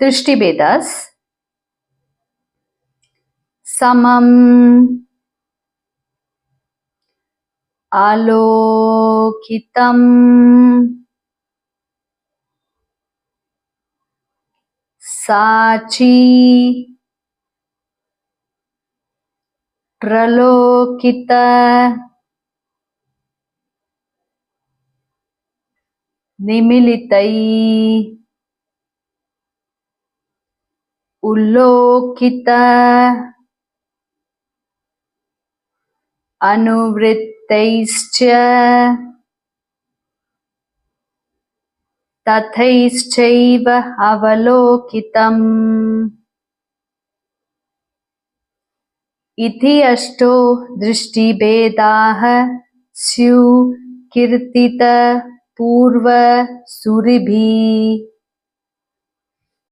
दृष्टिभेदस् समम् आलोकितम् साची प्रलोकित निमिलितै उल्लोकित अनुवृत्तैश्च तथैश्चैव अवलोकितम् इति अष्टो दृष्टिभेदाः स्युः कीर्तित पूर्व सूरिभिः